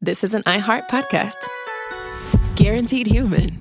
this is an iHeart podcast. Guaranteed human.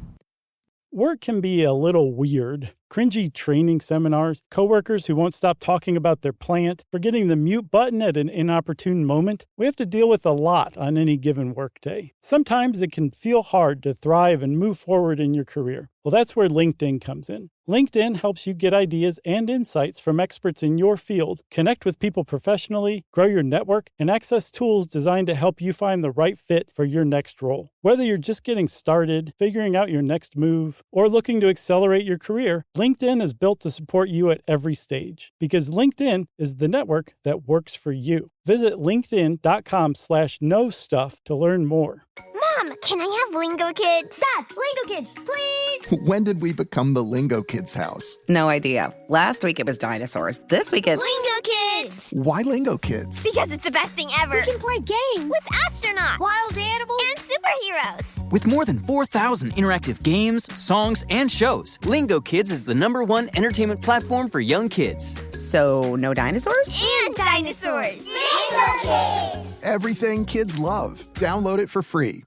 Work can be a little weird. Cringy training seminars, coworkers who won't stop talking about their plant, forgetting the mute button at an inopportune moment. We have to deal with a lot on any given workday. Sometimes it can feel hard to thrive and move forward in your career. Well, that's where LinkedIn comes in. LinkedIn helps you get ideas and insights from experts in your field, connect with people professionally, grow your network, and access tools designed to help you find the right fit for your next role. Whether you're just getting started, figuring out your next move, or looking to accelerate your career, LinkedIn is built to support you at every stage because LinkedIn is the network that works for you. Visit linkedin.com/know stuff to learn more. Mom, can I have Lingo Kids? Dad, Lingo Kids, please! When did we become the Lingo Kids house? No idea. Last week it was dinosaurs. This week it's... Lingo Kids! Why Lingo Kids? Because it's the best thing ever. We can play games with astronauts, wild animals, and superheroes. With more than 4,000 interactive games, songs, and shows, Lingo Kids is the #1 entertainment platform for young kids. So, no dinosaurs? And dinosaurs! Lingo Kids! Everything kids love. Download it for free.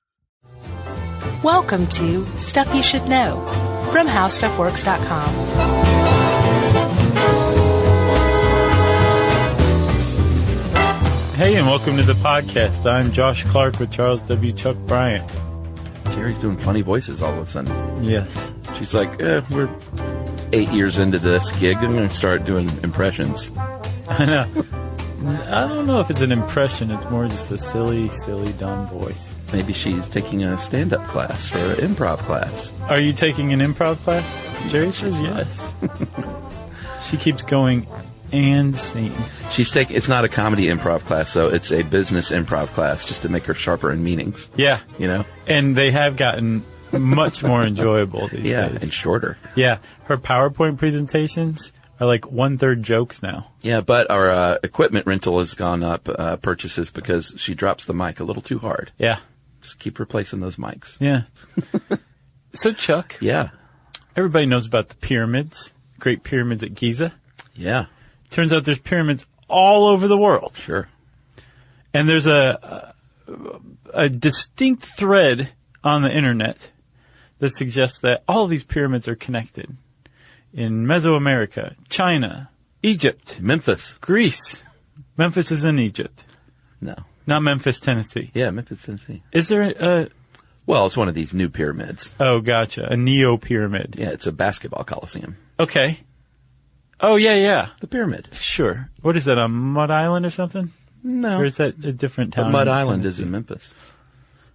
Welcome to Stuff You Should Know from HowStuffWorks.com. Hey, and welcome to the podcast. I'm Josh Clark with Charles W. Chuck Bryant. Jerry's doing funny voices all of a sudden. Yes. She's like, we're 8 years into this gig. I'm going to start doing impressions. I know. I don't know if it's an impression. It's more just a silly, dumb voice. Maybe she's taking a stand-up class or an improv class. Are you taking an improv class? Jerry says yes. She keeps going and singing. It's not a comedy improv class, though. It's a business improv class just to make her sharper in meanings. Yeah. You know? And they have gotten much more enjoyable these days. Yeah, and shorter. Yeah. Her PowerPoint presentations are like 1/3 jokes now. Yeah, but our equipment rental has gone up purchases because she drops the mic a little too hard. Yeah. Just keep replacing those mics. Yeah. So, Chuck. Yeah. Everybody knows about the pyramids, Great Pyramids at Giza. Yeah. Turns out there's pyramids all over the world. Sure. And there's a distinct thread on the internet that suggests that all of these pyramids are connected. In Mesoamerica, China, Egypt, Memphis, Greece. Memphis is in Egypt. No. Not Memphis, Tennessee. Yeah, Memphis, Tennessee. Is there a... Well, it's one of these new pyramids. Oh, gotcha. A neo-pyramid. Yeah, it's a basketball coliseum. Okay. Oh, yeah. The pyramid. Sure. What is that, on Mud Island or something? No. Or is that a different town? But Mud Island is in Memphis.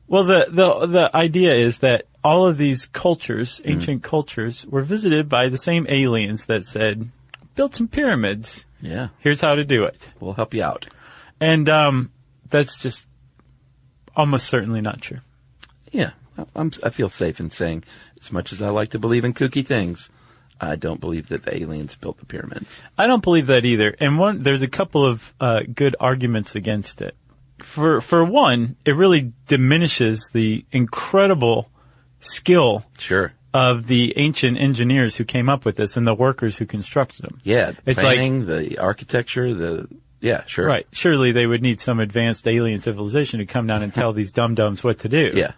Well, the idea is that all of these cultures, ancient cultures, were visited by the same aliens that said, build some pyramids. Yeah. Here's how to do it. We'll help you out. And that's just almost certainly not true. Yeah. I feel safe in saying, as much as I like to believe in kooky things, I don't believe that the aliens built the pyramids. I don't believe that either. And there's a couple of good arguments against it. For one, it really diminishes the incredible skill of the ancient engineers who came up with this and the workers who constructed them. Yeah, it's planning, the architecture, yeah, sure. Right. Surely they would need some advanced alien civilization to come down and tell these dum-dums what to do. Yeah.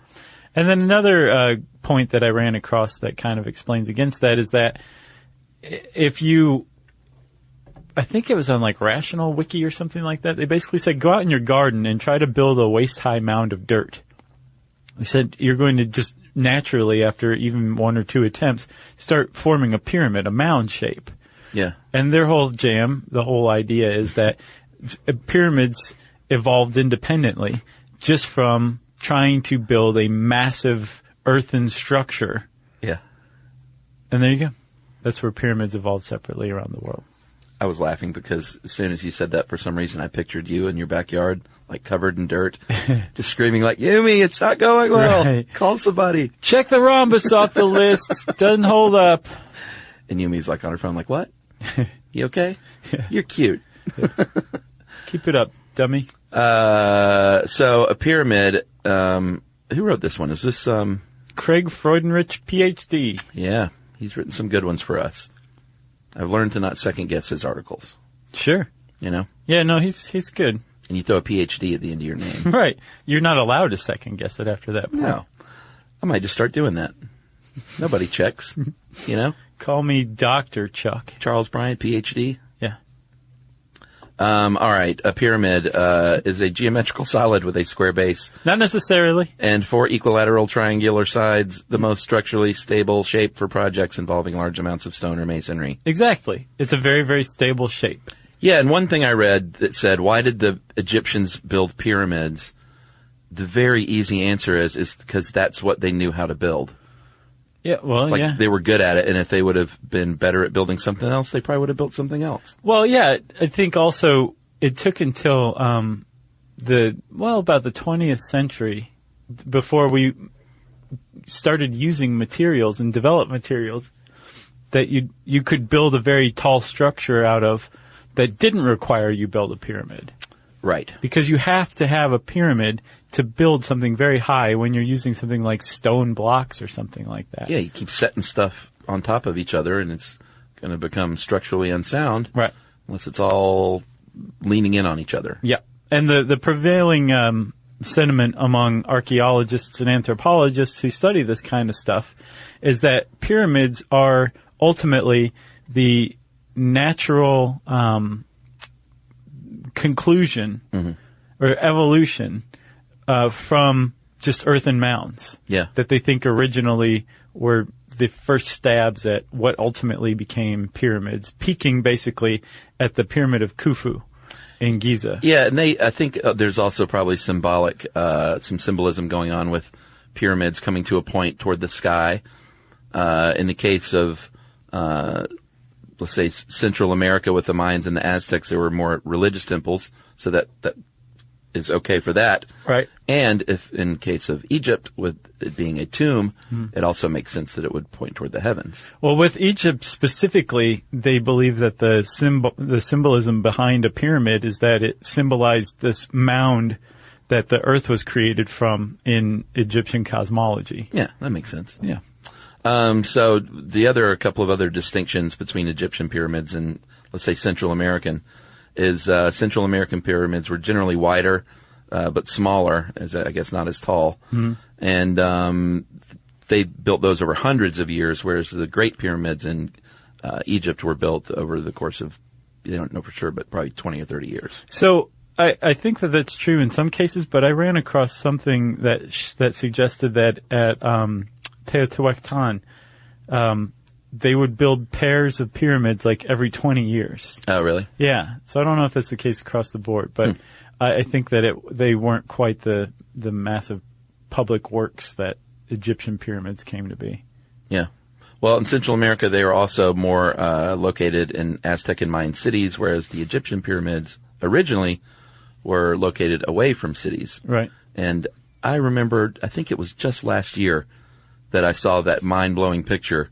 And then another point that I ran across that kind of explains against that is that if you... I think it was on like Rational Wiki or something like that. They basically said, go out in your garden and try to build a waist-high mound of dirt. They said you're going to just naturally, after even one or two attempts, start forming a pyramid, a mound shape. Yeah. And their whole the whole idea is that pyramids evolved independently just from trying to build a massive earthen structure. Yeah. And there you go. That's where pyramids evolved separately around the world. I was laughing because as soon as you said that, for some reason, I pictured you in your backyard, like covered in dirt, just screaming like, Yumi, it's not going well. Right. Call somebody. Check the rhombus off the list. Doesn't hold up. And Yumi's like on her phone like, what? You okay? Yeah. You're cute. Keep it up, dummy. So a pyramid, who wrote this one? Is this, Craig Freudenrich, PhD. Yeah. He's written some good ones for us. I've learned to not second guess his articles. Sure. You know? Yeah, no, he's good. And you throw a PhD at the end of your name. Right. You're not allowed to second guess it after that point. No. I might just start doing that. Nobody checks, Call me Dr. Chuck. Charles Bryant, PhD. Yeah. All right. A pyramid is a geometrical solid with a square base. Not necessarily. And 4 equilateral triangular sides, the most structurally stable shape for projects involving large amounts of stone or masonry. Exactly. It's a very, very stable shape. Yeah, and one thing I read that said, why did the Egyptians build pyramids? The very easy answer is because that's what they knew how to build. Yeah, well, They were good at it, and if they would have been better at building something else, they probably would have built something else. Well, yeah, I think also it took until about the 20th century before we started using materials and developed materials that you could build a very tall structure out of that didn't require you build a pyramid. Right. Because you have to have a pyramid to build something very high when you're using something like stone blocks or something like that. Yeah, you keep setting stuff on top of each other, and it's going to become structurally unsound. Right. Unless it's all leaning in on each other. Yeah. And the prevailing sentiment among archaeologists and anthropologists who study this kind of stuff is that pyramids are ultimately the natural conclusion or evolution from just earthen mounds. Yeah. That they think originally were the first stabs at what ultimately became pyramids, peaking basically at the Pyramid of Khufu in Giza. Yeah, and I think there's also probably some symbolism going on with pyramids coming to a point toward the sky. In the case of, let's say, Central America with the Mayans and the Aztecs, there were more religious temples, so that is okay for that. Right. And if in case of Egypt, with it being a tomb, it also makes sense that it would point toward the heavens. Well, with Egypt specifically, they believe that the symbolism behind a pyramid is that it symbolized this mound that the earth was created from in Egyptian cosmology. Yeah, that makes sense. Yeah. So a couple of other distinctions between Egyptian pyramids and, let's say, Central American is Central American pyramids were generally wider, but smaller, I guess not as tall. Mm-hmm. And they built those over hundreds of years, whereas the Great Pyramids in Egypt were built over the course of, they don't know for sure, but probably 20 or 30 years. So I think that that's true in some cases, but I ran across something that suggested that at Teotihuacan, they would build pairs of pyramids like every 20 years. Oh, really? Yeah. So I don't know if that's the case across the board, but I think that they weren't quite the massive public works that Egyptian pyramids came to be. Yeah. Well, in Central America, they were also more located in Aztec and Mayan cities, whereas the Egyptian pyramids originally were located away from cities. Right. And I remembered, I think it was just last year, that I saw that mind-blowing picture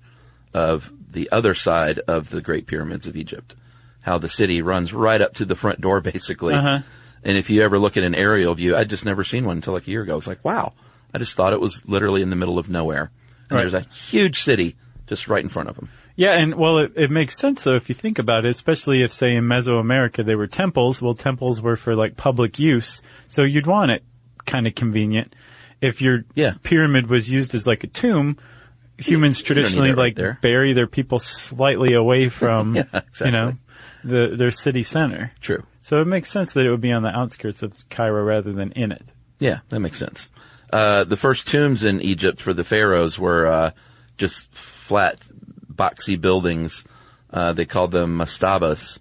of the other side of the Great Pyramids of Egypt. How the city runs right up to the front door, basically. Uh-huh. And if you ever look at an aerial view, I'd just never seen one until like a year ago. I was like, wow. I just thought it was literally in the middle of nowhere. And there's a huge city just right in front of them. Yeah, and well, it makes sense, though, if you think about it, especially if, say, in Mesoamerica they were temples. Well, temples were for, like, public use, so you'd want it kind of convenient. If your pyramid was used as, like, a tomb, humans traditionally, like, bury their people slightly away from, exactly. Their city center. True. So it makes sense that it would be on the outskirts of Cairo rather than in it. Yeah, that makes sense. The first tombs in Egypt for the pharaohs were just flat, boxy buildings. They called them mastabas,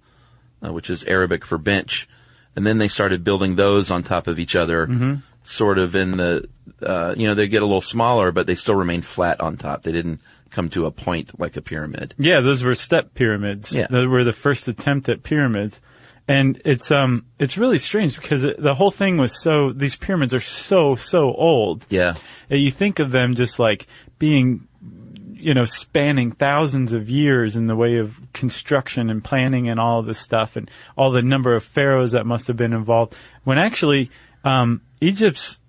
which is Arabic for bench. And then they started building those on top of each other, sort of in the, they get a little smaller, but they still remain flat on top. They didn't come to a point like a pyramid. Yeah, those were step pyramids. Yeah. Those were the first attempt at pyramids. And it's really strange because the whole thing was these pyramids are so old. Yeah. You think of them just like being, spanning thousands of years in the way of construction and planning and all of this stuff and all the number of pharaohs that must have been involved. When actually, Egypt's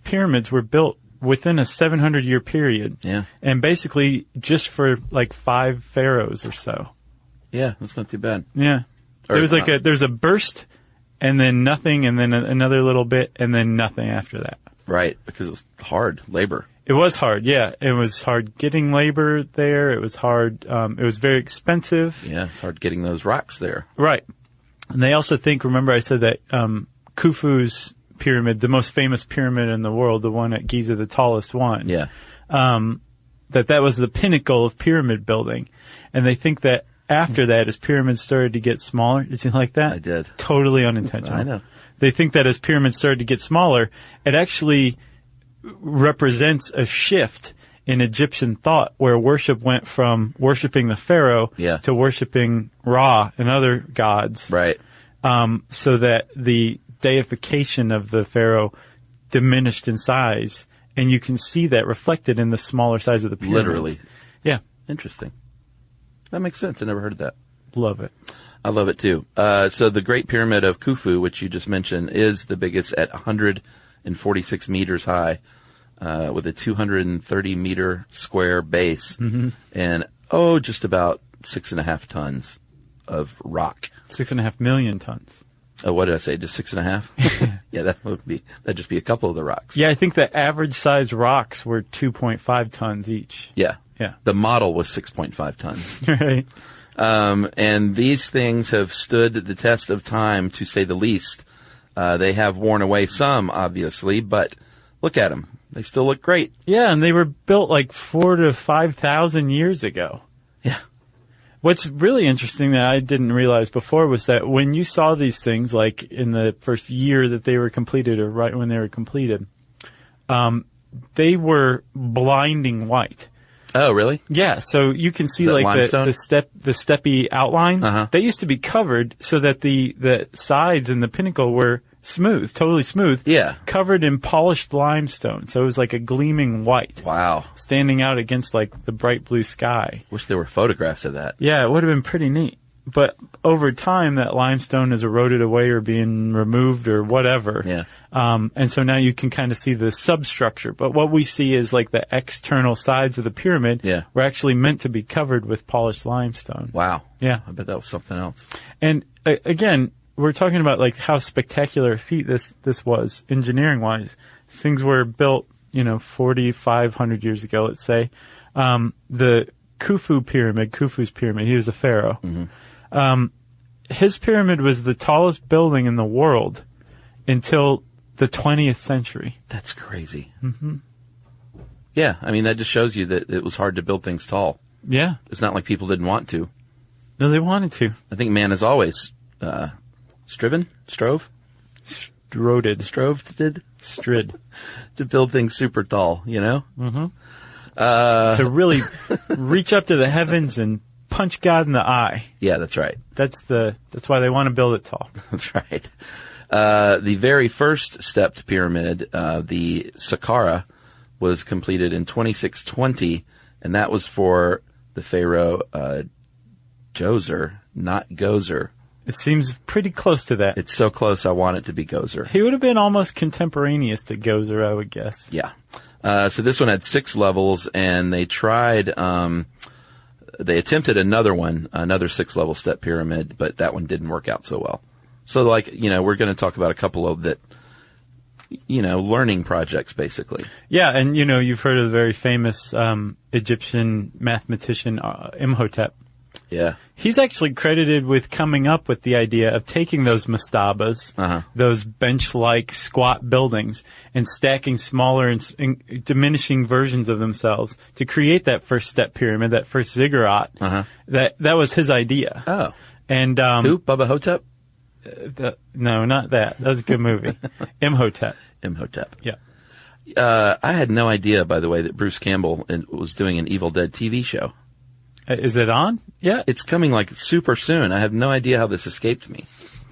pyramids were built within a 700-year period. Yeah. And basically just for like 5 pharaohs or so. Yeah, that's not too bad. Yeah. There's a burst and then nothing, and then another little bit, and then nothing after that. Right, because it was hard labor. It was hard, yeah. It was hard getting labor there. It was hard. It was very expensive. Yeah, it's hard getting those rocks there. Right. And they also think, remember I said that Khufu's pyramid, the most famous pyramid in the world, the one at Giza, the tallest one. Yeah. That was the pinnacle of pyramid building. And they think that after that, as pyramids started to get smaller, did you like that? I did. Totally unintentional. I know. They think that as pyramids started to get smaller, it actually represents a shift in Egyptian thought where worship went from worshiping the pharaoh to worshiping Ra and other gods. Right. So that the deification of the pharaoh diminished in size, and you can see that reflected in the smaller size of the pyramids. Literally. Yeah. Interesting. That makes sense. I never heard of that. Love it. I love it too. So the Great Pyramid of Khufu, which you just mentioned, is the biggest at 146 meters high, with a 230 meter square base and, just about 6.5 tons of rock. 6.5 million tons. Oh, what did I say? Just 6.5? Yeah, that'd just be a couple of the rocks. Yeah, I think the average size rocks were 2.5 tons each. Yeah. Yeah. The model was 6.5 tons. Right. And these things have stood the test of time, to say the least. They have worn away some, obviously, but look at them. They still look great. Yeah, and they were built like 4,000 to 5,000 years ago. Yeah. What's really interesting that I didn't realize before was that when you saw these things, like in the first year that they were completed or right when they were completed, they were blinding white. Oh, really? Yeah, so you can see like the steppy outline. They used to be covered so that the sides and the pinnacle were smooth, totally smooth. Yeah. Covered in polished limestone. So it was like a gleaming white. Wow. Standing out against like the bright blue sky. Wish there were photographs of that. Yeah, it would have been pretty neat. But over time, that limestone is eroded away or being removed or whatever. Yeah. And so now you can kind of see the substructure. But what we see is like the external sides of the pyramid were actually meant to be covered with polished limestone. Wow. Yeah. I bet that was something else. And again, we're talking about like how spectacular a feat this was engineering-wise. Things were built, 4,500 years ago, let's say. The Khufu's pyramid, he was a pharaoh. His pyramid was the tallest building in the world until the 20th century. That's crazy. Yeah, I mean, that just shows you that it was hard to build things tall. Yeah. It's not like people didn't want to. No, they wanted to. I think man has always strid to build things super tall, to really reach up to the heavens and punch God in the eye. Yeah, that's right. That's why they want to build it tall. That's right. The very first stepped pyramid, the Saqqara, was completed in 2620, and that was for the pharaoh Djoser, not Gozer. It seems pretty close to that. It's so close, I want it to be Gozer. He would have been almost contemporaneous to Gozer, I would guess. Yeah. So this one had 6 levels, and they tried, they attempted another 6-level step pyramid, but that one didn't work out so well. So we're going to talk about a couple of that, learning projects basically. Yeah. And, you've heard of the very famous, Egyptian mathematician, Imhotep. Yeah. He's actually credited with coming up with the idea of taking those mastabas, those bench-like squat buildings, and stacking smaller and diminishing versions of themselves to create that first step pyramid, that first ziggurat. That was his idea. Oh. And who? Bubba Hotep? No, not that. That was a good movie. Imhotep. Imhotep. Yeah. I had no idea, by the way, that Bruce Campbell was doing an Evil Dead TV show. Is it on? Yeah. It's coming like super soon. I have no idea how this escaped me.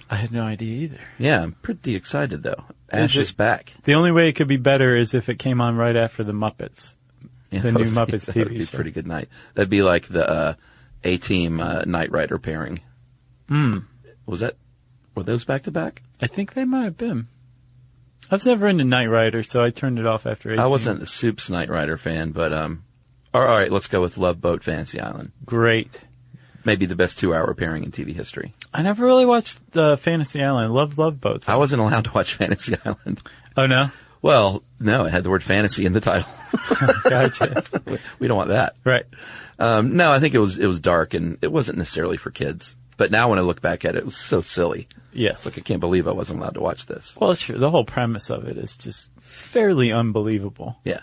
I had no idea either. Yeah, I'm pretty excited though. Ash is back. The only way it could be better is if it came on right after the Muppets. The new Muppets TV show. That would be a pretty good night. That'd be like the A-Team Knight Rider pairing. Were those back to back? I think they might have been. I was never into Knight Rider, so I turned it off after 18. I wasn't a Soup's Knight Rider fan, but all right, let's go with Love Boat Fantasy Island. Great. maybe the best 2-hour pairing in TV history. I never really watched Fantasy Island. Love both. I wasn't allowed to watch Fantasy Island. Oh, no? Well, no, it had the word fantasy in the title. Gotcha. We don't want that. Right. No, I think it was dark, and it wasn't necessarily for kids. But now when I look back at it, it was so silly. Yes. It's like, I can't believe I wasn't allowed to watch this. Well, sure. The whole premise of it is just fairly unbelievable. Yeah.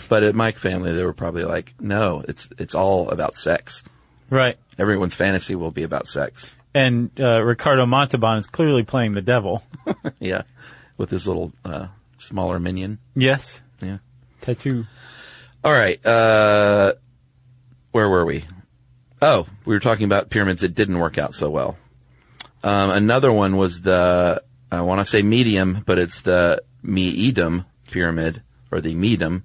But at my family, they were probably like, no, it's all about sex. Right. Everyone's fantasy will be about sex. And Ricardo Montalban is clearly playing the devil. Yeah. With his little smaller minion. Yes. Yeah. Tattoo. All right. Where were we? Oh, we were talking about pyramids that didn't work out so well. Another one was I want to say medium, but it's the Meidum pyramid, or the Meidum.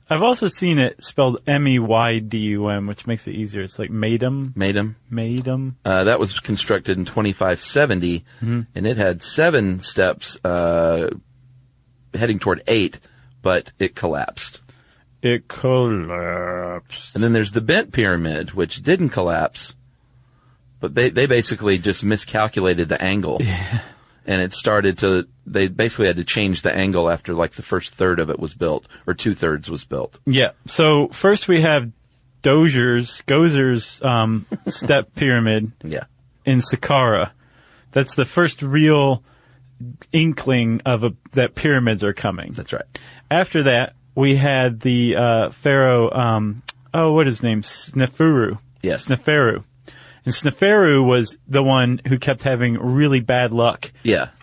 I've also seen it spelled Meydum, which makes it easier. It's like Meidum. Meidum. That was constructed in 2570, and it had 7 steps, heading toward 8, but it collapsed. It collapsed. And then there's the bent pyramid, which didn't collapse, but they basically just miscalculated the angle. Yeah. And they basically had to change the angle after like the first third of it was built, or 2/3 was built. Yeah. So first we have Gozer's step pyramid. Yeah. In Saqqara. That's the first real inkling of that pyramids are coming. That's right. After that, we had the pharaoh, what is his name? Sneferu. Yes. Sneferu. And Sneferu was the one who kept having really bad luck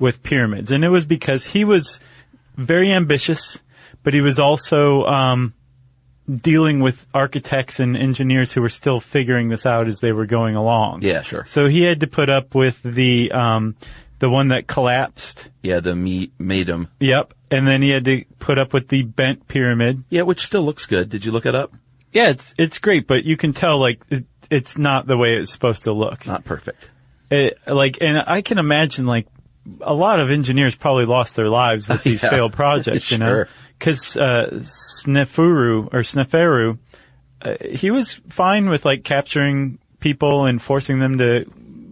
with pyramids. And it was because he was very ambitious, but he was also dealing with architects and engineers who were still figuring this out as they were going along. Yeah, sure. So he had to put up with the one that collapsed. Yeah, the Meidum. Yep. And then he had to put up with the bent pyramid. Yeah, which still looks good. Did you look it up? Yeah, it's great, but you can tell, like, it's not the way it's supposed to look. Not perfect. And I can imagine, like, a lot of engineers probably lost their lives with these failed projects, you know? Because Sneferu, he was fine with, like, capturing people and forcing them to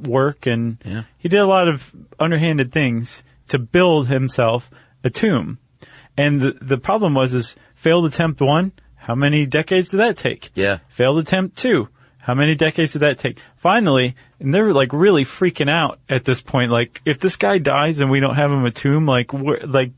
work, and he did a lot of underhanded things to build himself a tomb. And the problem was failed attempt 1, how many decades did that take? Yeah. Failed attempt 2, how many decades did that take? Finally, and they were like really freaking out at this point. Like, if this guy dies and we don't have him a tomb,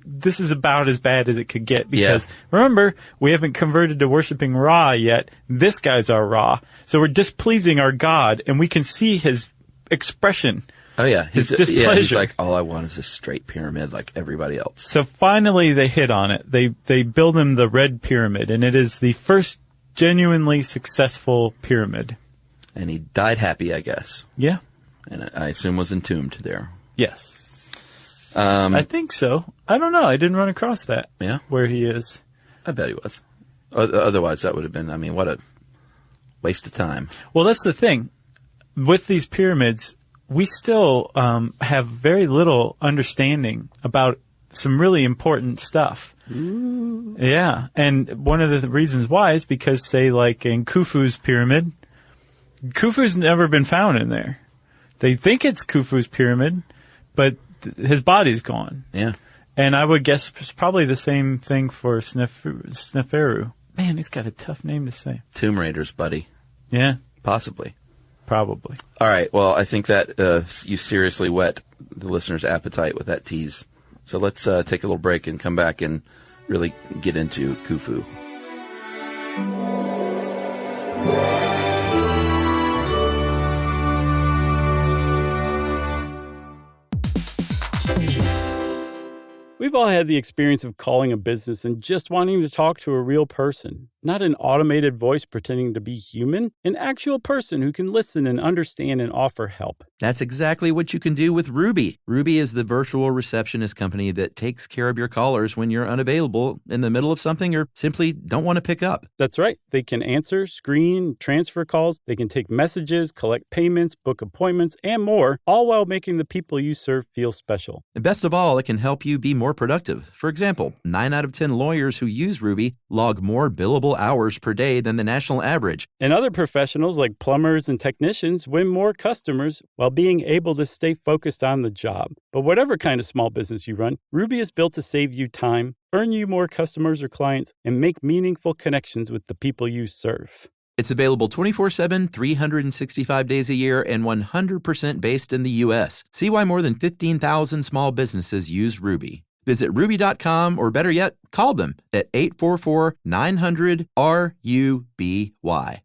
this is about as bad as it could get. Because remember, we haven't converted to worshiping Ra yet. This guy's our Ra. So we're displeasing our God, and we can see his expression. Oh yeah. His displeasure. He's like, all I want is a straight pyramid like everybody else. So finally they hit on it. They build him the Red Pyramid, and it is the first genuinely successful pyramid. And he died happy, I guess. Yeah. And I assume was entombed there. Yes. I think so. I don't know. I didn't run across that. Yeah. Where he is. I bet he was. Otherwise that would have been, what a waste of time. Well, that's the thing. With these pyramids, we still have very little understanding about some really important stuff. Ooh. Yeah. And one of the reasons why is because, say, like in Khufu's pyramid, Khufu's never been found in there. They think it's Khufu's pyramid, but his body's gone. Yeah. And I would guess it's probably the same thing for Sneferu. Man, he's got a tough name to say. Tomb Raiders, buddy. Yeah. Possibly. Probably. All right. Well, I think that you seriously whet the listener's appetite with that tease. So let's take a little break and come back and really get into Khufu. We've all had the experience of calling a business and just wanting to talk to a real person. Not an automated voice pretending to be human, an actual person who can listen and understand and offer help. That's exactly what you can do with Ruby. Ruby is the virtual receptionist company that takes care of your callers when you're unavailable in the middle of something or simply don't want to pick up. That's right. They can answer, screen, transfer calls. They can take messages, collect payments, book appointments, and more, all while making the people you serve feel special. And best of all, it can help you be more productive. For example, 9 out of 10 lawyers who use Ruby log more billable billable hours per day than the national average. And other professionals like plumbers and technicians win more customers while being able to stay focused on the job. But whatever kind of small business you run, Ruby is built to save you time, earn you more customers or clients, and make meaningful connections with the people you serve. It's available 24/7, 365 days a year, and 100% based in the U.S. See why more than 15,000 small businesses use Ruby. Visit Ruby.com, or better yet, call them at 844-900-RUBY.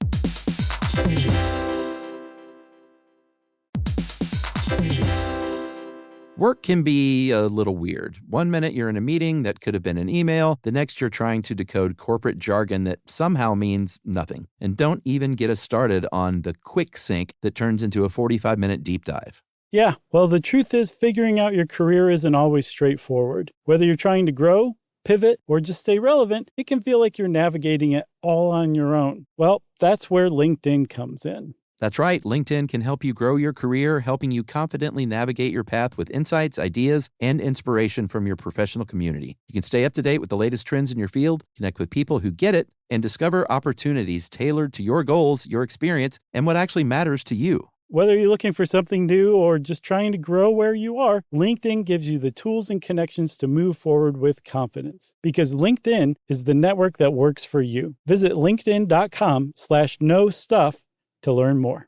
Work can be a little weird. One minute you're in a meeting that could have been an email. The next you're trying to decode corporate jargon that somehow means nothing. And don't even get us started on the quick sync that turns into a 45-minute deep dive. Yeah, well, the truth is figuring out your career isn't always straightforward. Whether you're trying to grow, pivot, or just stay relevant, it can feel like you're navigating it all on your own. Well, that's where LinkedIn comes in. That's right. LinkedIn can help you grow your career, helping you confidently navigate your path with insights, ideas, and inspiration from your professional community. You can stay up to date with the latest trends in your field, connect with people who get it, and discover opportunities tailored to your goals, your experience, and what actually matters to you. Whether you're looking for something new or just trying to grow where you are, LinkedIn gives you the tools and connections to move forward with confidence. Because LinkedIn is the network that works for you. Visit linkedin.com/knowstuff to learn more.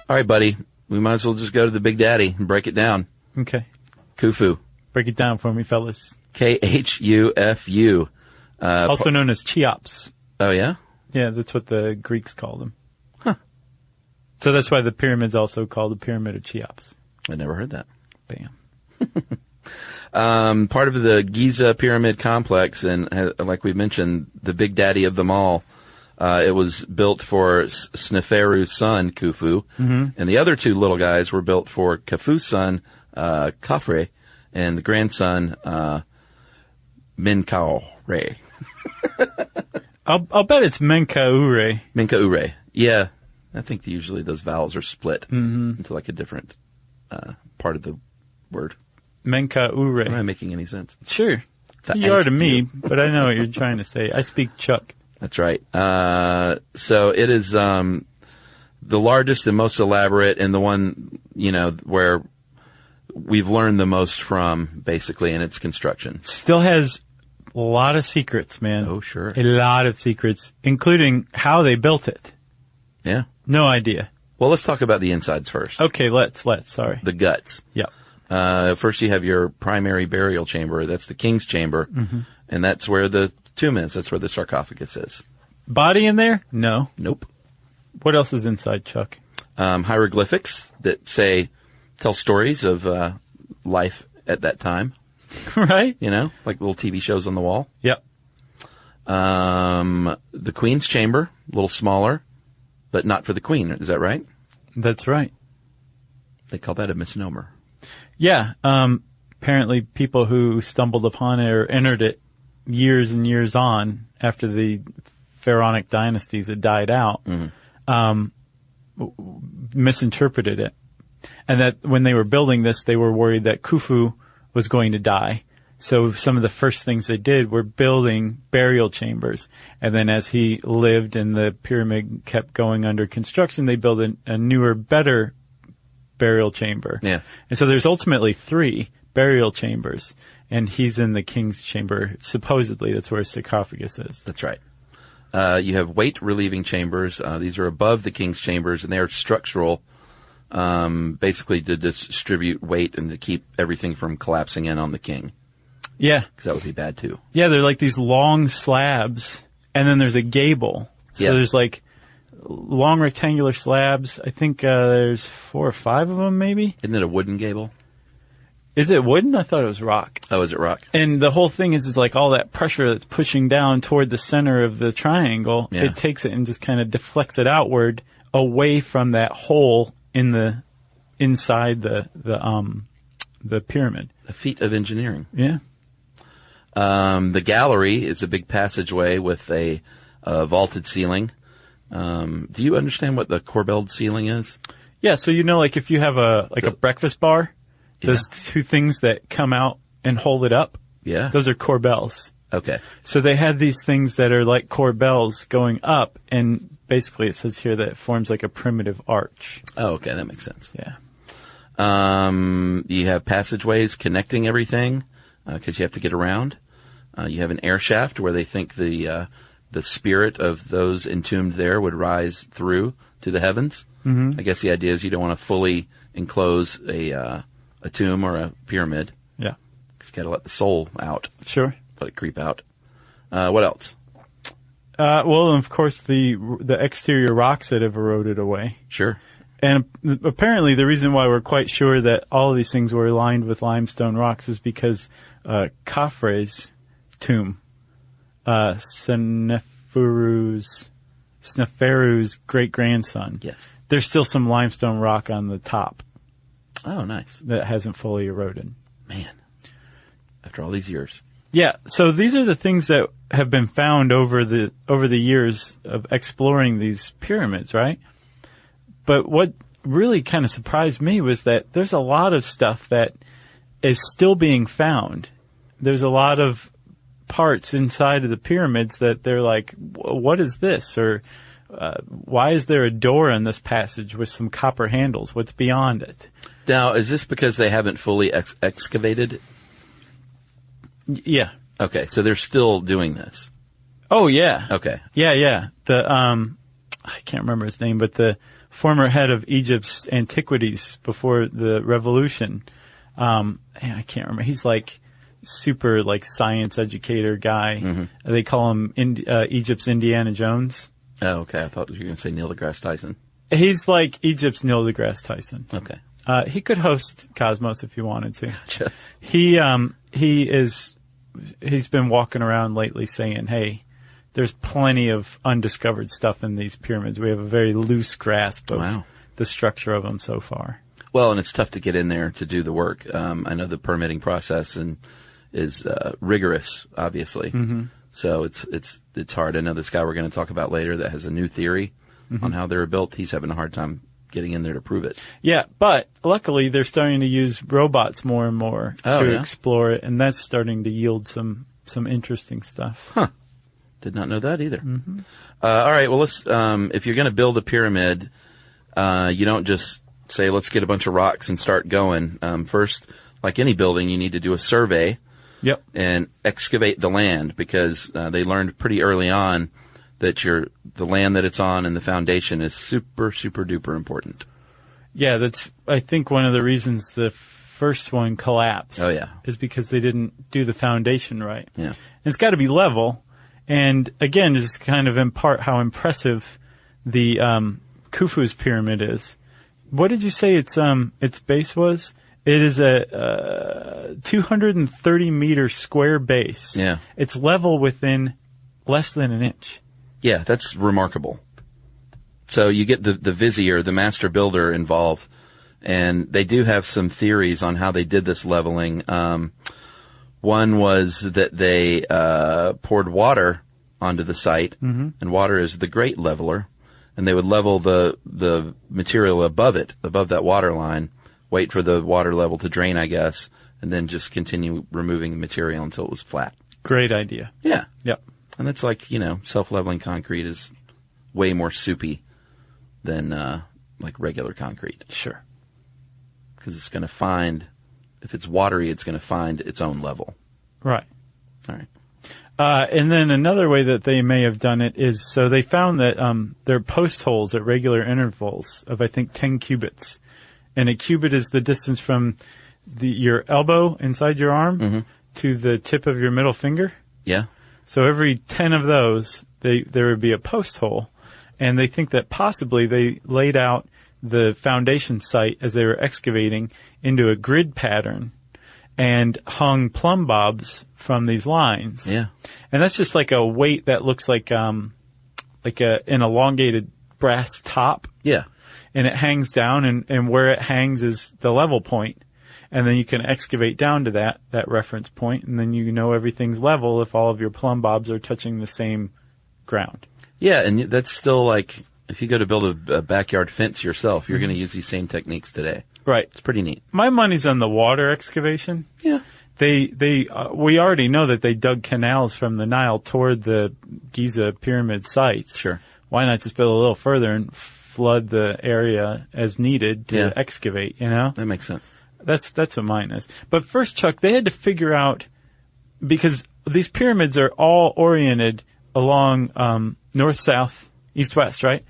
All right, buddy. We might as well just go to the Big Daddy and break it down. Okay. Khufu. Break it down for me, fellas. Khufu. Also known as Cheops. Oh, yeah? Yeah, that's what the Greeks called them. Huh. So that's why the pyramid's also called the Pyramid of Cheops. I never heard that. Bam. Part of the Giza pyramid complex, and like we mentioned, the Big Daddy of them all. It was built for Sneferu's son, Khufu, and the other two little guys were built for Khufu's son, Khafre, and the grandson, Menkaure. I'll bet it's Menkaure. Menkaure. Yeah. I think usually those vowels are split into like a different part of the word. Menkaure. Am I making any sense? Sure. You are to me, but I know what you're trying to say. I speak Chuck. That's right. So it is the largest and most elaborate, and the one, where we've learned the most from, basically, in its construction. Still has a lot of secrets, man. Oh, sure. A lot of secrets, including how they built it. Yeah. No idea. Well, let's talk about the insides first. Okay, let's. Sorry. The guts. Yep. First you have your primary burial chamber. That's the king's chamber. And that's where the tomb is. That's where the sarcophagus is. Body in there? No. Nope. What else is inside, Chuck? Hieroglyphics that tell stories of life at that time. Right. Like little TV shows on the wall. Yep. The queen's chamber, a little smaller, but not for the queen. Is that right? That's right. They call that a misnomer. Yeah. Apparently people who stumbled upon it or entered it years and years on after the Pharaonic dynasties had died out, misinterpreted it. And that when they were building this, they were worried that Khufu was going to die. So some of the first things they did were building burial chambers. And then as he lived and the pyramid kept going under construction, they built a newer, better burial chamber. Yeah. And so there's ultimately 3 burial chambers. And he's in the king's chamber. Supposedly, that's where his sarcophagus is. That's right. You have weight relieving chambers. These are above the king's chambers, and they are structural, basically to distribute weight and to keep everything from collapsing in on the king. Yeah. Because that would be bad, too. Yeah, they're like these long slabs, and then there's a gable. So there's like long rectangular slabs. I think there's 4 or 5 of them, maybe. Isn't it a wooden gable? Is it wooden? I thought it was rock. Oh, is it rock? And the whole thing is like all that pressure that's pushing down toward the center of the triangle. Yeah. It takes it and just kind of deflects it outward away from that hole in the inside the pyramid. A feat of engineering. Yeah. The gallery is a big passageway with a vaulted ceiling. Do you understand what the corbelled ceiling is? Yeah, so like if you have a breakfast bar, those two things that come out and hold it up, those are corbels. Okay. So they had these things that are like corbels going up, and basically it says here that it forms like a primitive arch. Oh, okay, that makes sense. Yeah. You have passageways connecting everything, because you have to get around. You have an air shaft where they think the spirit of those entombed there would rise through to the heavens. Mm-hmm. I guess the idea is you don't want to fully enclose a tomb or a pyramid. Yeah. You got to let the soul out. Sure. Let it creep out. What else? Well, of course, the exterior rocks that have eroded away. Sure. And apparently the reason why we're quite sure that all of these things were lined with limestone rocks is because Khafre's tomb, Sneferu's great-grandson. Yes. There's still some limestone rock on the top. Oh, nice. That hasn't fully eroded. Man. After all these years. Yeah, so these are the things that have been found over the years of exploring these pyramids, right? But what really kind of surprised me was that there's a lot of stuff that is still being found. There's a lot of parts inside of the pyramids that they're like, what is this? Or why is there a door in this passage with some copper handles? What's beyond it? Now, is this because they haven't fully excavated? Yeah. Okay, so they're still doing this. Oh, yeah. Okay. Yeah. I can't remember his name, but the former head of Egypt's antiquities before the revolution, I can't remember. He's like super like science educator guy. Mm-hmm. They call him Egypt's Indiana Jones. Oh, okay. I thought you were going to say Neil deGrasse Tyson. He's like Egypt's Neil deGrasse Tyson. Okay. He could host Cosmos if he wanted to. Gotcha. He's been walking around lately saying, hey, there's plenty of undiscovered stuff in these pyramids. We have a very loose grasp of the structure of them so far. Well, and it's tough to get in there to do the work. I know the permitting process is rigorous, obviously. Mm-hmm. So it's hard. I know this guy we're going to talk about later that has a new theory on how they were built. He's having a hard time getting in there to prove it. Yeah, but luckily they're starting to use robots more and more to explore it, and that's starting to yield some interesting stuff. Huh. Did not know that either. Mm-hmm. All right, well, let's. If you're going to build a pyramid, you don't just say, let's get a bunch of rocks and start going. First, like any building, you need to do a survey. Yep. And excavate the land, because they learned pretty early on that the land that it's on and the foundation is super, super duper important. Yeah, that's, I think, one of the reasons the first one collapsed. Oh, yeah. Is because they didn't do the foundation right. Yeah. And it's got to be level. And again, just kind of impart how impressive the Khufu's pyramid is. What did you say its base was? It is a 230 meter square base. Yeah. It's level within less than an inch. Yeah, that's remarkable. So you get the vizier, the master builder, involved, and they do have some theories on how they did this leveling. One was that they poured water onto the site, and water is the great leveler, and they would level the material above that water line, wait for the water level to drain, I guess, and then just continue removing the material until it was flat. Great idea. Yeah. Yep. And that's like, self-leveling concrete is way more soupy than like regular concrete. Sure. Because it's going to find, if it's watery, it's going to find its own level. Right. All right. And then another way that they may have done it is, so they found that there are post holes at regular intervals of, I think, 10 cubits. And a cubit is the distance from your elbow inside your arm to the tip of your middle finger. Yeah. So every 10 of those, there would be a post hole. And they think that possibly they laid out the foundation site as they were excavating into a grid pattern and hung plumb bobs from these lines. Yeah. And that's just like a weight that looks like an elongated brass top. Yeah. And it hangs down, and where it hangs is the level point. And then you can excavate down to that reference point, and then you know everything's level if all of your plumb bobs are touching the same ground. Yeah, and that's still like, if you go to build a backyard fence yourself, you're going to use these same techniques today. Right. It's pretty neat. My money's on the water excavation. Yeah. We already know that they dug canals from the Nile toward the Giza pyramid sites. Sure. Why not just build a little further and flood the area as needed to excavate, you know? That makes sense. That's what mine is. But first, Chuck, they had to figure out, because these pyramids are all oriented along north, south, east, west, right?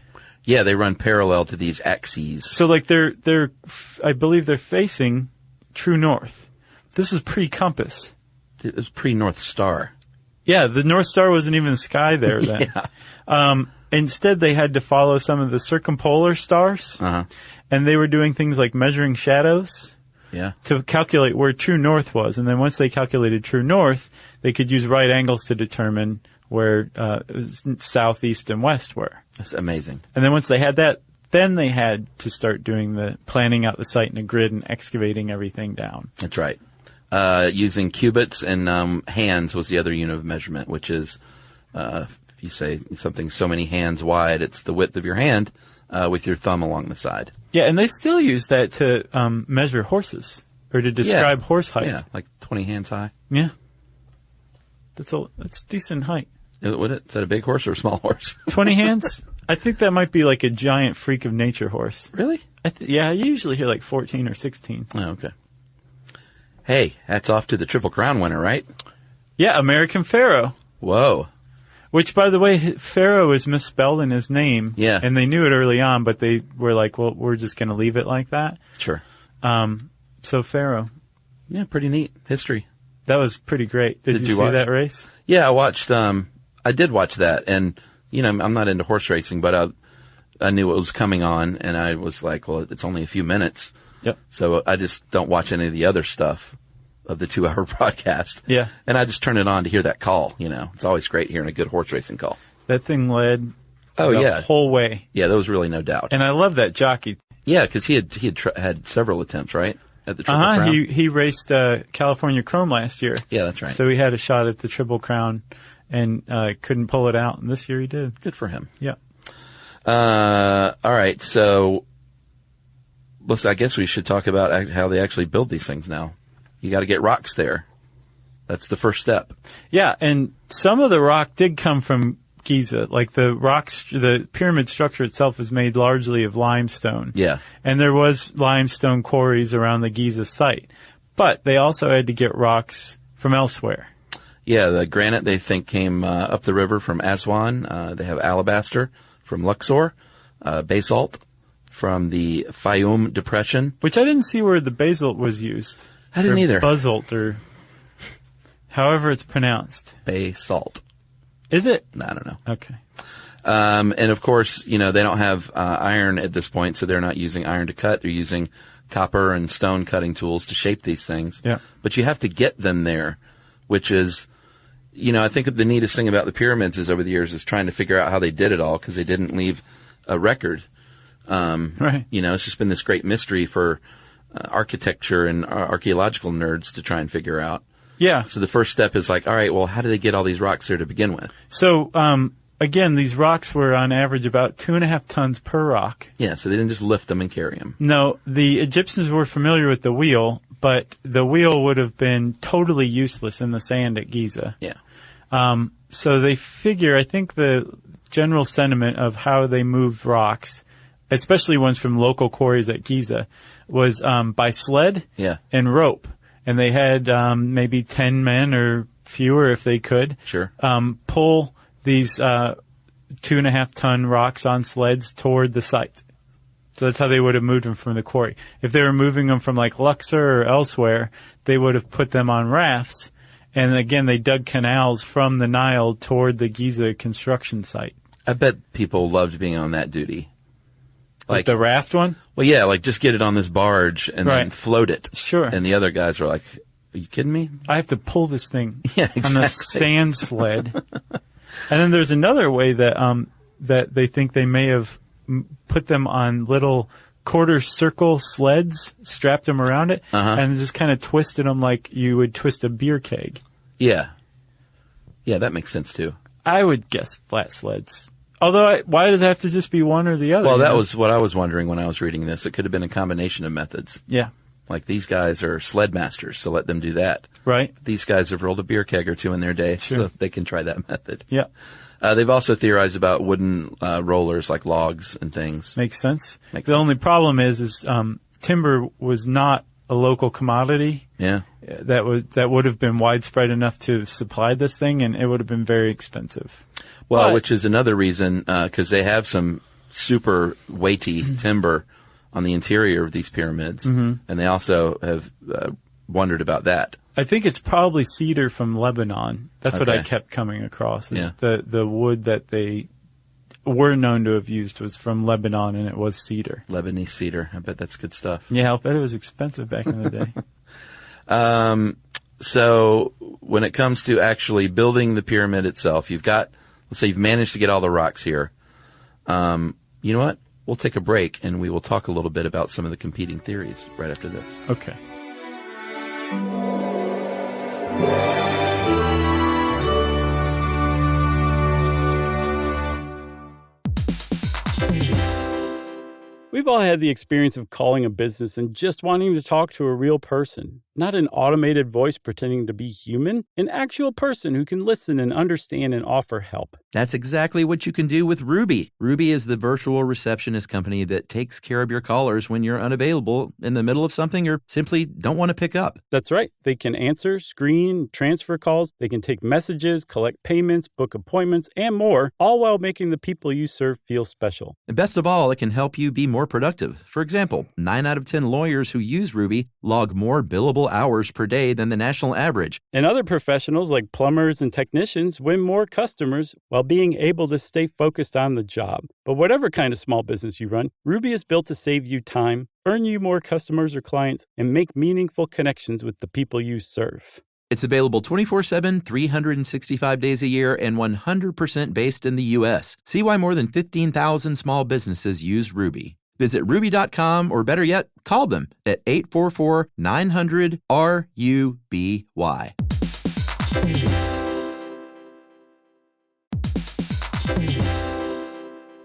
Yeah, they run parallel to these axes. So like they're I believe they're facing true north. This was pre-compass. It was pre-North Star. Yeah, the North Star wasn't even in the sky there then. Yeah. Instead, they had to follow some of the circumpolar stars, and they were doing things like measuring shadows to calculate where true north was. And then once they calculated true north, they could use right angles to determine where south, east, and west were. That's amazing. And then once they had that, then they had to start doing the planning out the site in a grid and excavating everything down. That's right. Using cubits and hands was the other unit of measurement, which is if you say something so many hands wide, it's the width of your hand with your thumb along the side. Yeah, and they still use that to measure horses or to describe horse height. Yeah, like 20 hands high. Yeah. That's decent height. Would it? Is that a big horse or a small horse? 20 hands? I think that might be like a giant freak of nature horse. Really? Yeah, you usually hear like 14 or 16. Oh, okay. Hey, hats off to the Triple Crown winner, right? Yeah, American Pharaoh. Whoa. Which, by the way, Pharaoh is misspelled in his name. Yeah. And they knew it early on, but they were like, well, we're just going to leave it like that. Sure. So Pharaoh. Yeah, pretty neat. History. That was pretty great. Did you see that race? Yeah, I did watch that. And, you know, I'm not into horse racing, but I knew it was coming on, and I was like, well, it's only a few minutes. Yep. So I just don't watch any of the other stuff of the 2-hour broadcast. Yeah. And I just turn it on to hear that call, you know. It's always great hearing a good horse racing call. That thing led the whole way. Yeah, there was really no doubt. And I love that jockey. Yeah, because he had several attempts, right? At the Triple Crown. He raced California Chrome last year. Yeah, that's right. So he had a shot at the Triple Crown and couldn't pull it out. And this year he did. Good for him. Yeah. All right, so I guess we should talk about how they actually build these things now. You got to get rocks there. That's the first step. Yeah, and some of the rock did come from Giza. Like the pyramid structure itself is made largely of limestone. Yeah. And there was limestone quarries around the Giza site. But they also had to get rocks from elsewhere. Yeah, the granite they think came up the river from Aswan. They have alabaster from Luxor, basalt from the Fayum Depression. Which I didn't see where the basalt was used. I didn't either. Basalt or however it's pronounced. Basalt. Is it? I don't know. Okay. And of course, you know, they don't have iron at this point, so they're not using iron to cut. They're using copper and stone cutting tools to shape these things. Yeah. But you have to get them there, which is, you know, I think the neatest thing about the pyramids is over the years is trying to figure out how they did it all, because they didn't leave a record. Right. You know, it's just been this great mystery for architecture and archaeological nerds to try and figure out. Yeah. So the first step is like, all right, well, how did they get all these rocks there to begin with? So, again, these rocks were on average about 2.5 tons per rock. Yeah, so they didn't just lift them and carry them. No, the Egyptians were familiar with the wheel, but the wheel would have been totally useless in the sand at Giza. Yeah. So they figure, I think the general sentiment of how they moved rocks, especially ones from local quarries at Giza, was by sled and rope. And they had maybe 10 men or fewer if they could. Sure. Pull these 2.5 ton rocks on sleds toward the site. So that's how they would have moved them from the quarry. If they were moving them from like Luxor or elsewhere, they would have put them on rafts. And again, they dug canals from the Nile toward the Giza construction site. I bet people loved being on that duty. Like the raft one? Well, yeah, like just get it on this barge and then float it. Sure. And the other guys were like, are you kidding me? I have to pull this thing exactly. on a sand sled. And then there's another way that that they think they may have put them on little quarter circle sleds, strapped them around it, and just kind of twisted them like you would twist a beer keg. Yeah. Yeah, that makes sense too. I would guess flat sleds. Although, why does it have to just be one or the other? Well, that was what I was wondering when I was reading this. It could have been a combination of methods. Yeah. Like these guys are sled masters, so let them do that. Right. These guys have rolled a beer keg or two in their day, Sure. so they can try that method. Yeah. They've also theorized about wooden rollers like logs and things. Makes sense. Makes the sense. only problem is timber was not a local commodity. Yeah. That would have been widespread enough to supply this thing, and it would have been very expensive. Well, which is another reason, because they have some super weighty timber on the interior of these pyramids, and they also have wondered about that. I think it's probably cedar from Lebanon. That's what I Okay. kept coming across. Is Yeah. the wood that they were known to have used was from Lebanon, and it was cedar. Lebanese cedar. I bet that's good stuff. Yeah, I'll bet it was expensive back in the day. So when it comes to actually building the pyramid itself, let's say you've managed to get all the rocks here. You know what? We'll take a break and we will talk a little bit about some of the competing theories right after this. Okay. We've all had the experience of calling a business and just wanting to talk to a real person. Not an automated voice pretending to be human, an actual person who can listen and understand and offer help. That's exactly what you can do with Ruby. Ruby is the virtual receptionist company that takes care of your callers when you're unavailable in the middle of something or simply don't want to pick up. That's right. They can answer, screen, transfer calls. They can take messages, collect payments, book appointments, and more, all while making the people you serve feel special. And best of all, it can help you be more productive. For example, 9 out of 10 lawyers who use Ruby log more billable hours per day than the national average. And other professionals like plumbers and technicians win more customers while being able to stay focused on the job. But whatever kind of small business you run, Ruby is built to save you time, earn you more customers or clients, and make meaningful connections with the people you serve. It's available 24/7, 365 days a year, and 100% based in the U.S. See why more than 15,000 small businesses use Ruby. Visit Ruby.com, or better yet, call them at 844-900-RUBY.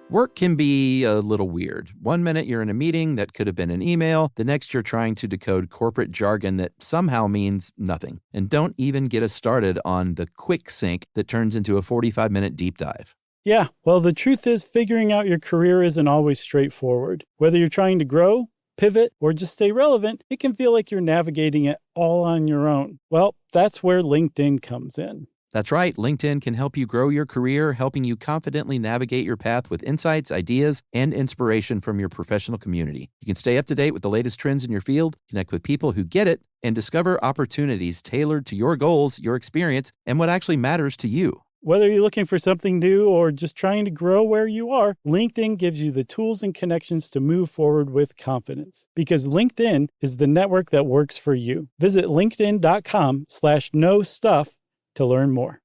Work can be a little weird. One minute you're in a meeting that could have been an email. The next you're trying to decode corporate jargon that somehow means nothing. And don't even get us started on the quick sync that turns into a 45-minute deep dive. Yeah, well, the truth is figuring out your career isn't always straightforward. Whether you're trying to grow, pivot, or just stay relevant, it can feel like you're navigating it all on your own. Well, that's where LinkedIn comes in. That's right. LinkedIn can help you grow your career, helping you confidently navigate your path with insights, ideas, and inspiration from your professional community. You can stay up to date with the latest trends in your field, connect with people who get it, and discover opportunities tailored to your goals, your experience, and what actually matters to you. Whether you're looking for something new or just trying to grow where you are, LinkedIn gives you the tools and connections to move forward with confidence. Because LinkedIn is the network that works for you. Visit linkedin.com/knowstuff to learn more.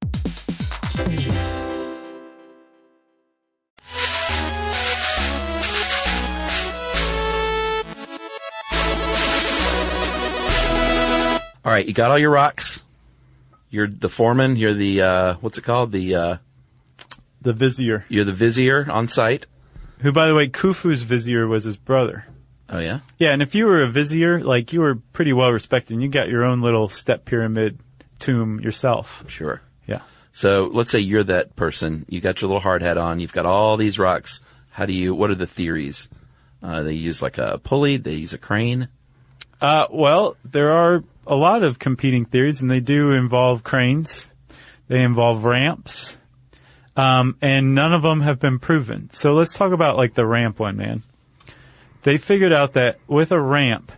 All right, you got all your rocks. You're the foreman. You're the, what's it called? The vizier. You're the vizier on site. Who, by the way, Khufu's vizier was his brother. Oh, yeah? Yeah, and if you were a vizier, like, you were pretty well respected. You got your own little step pyramid tomb yourself. Sure. Yeah. So let's say you're that person. You got your little hard hat on. You've got all these rocks. What are the theories? They use like a pulley. They use a crane. Well, there are a lot of competing theories, and they do involve cranes. They involve ramps. And none of them have been proven. So let's talk about like the ramp one, man. They figured out that with a ramp,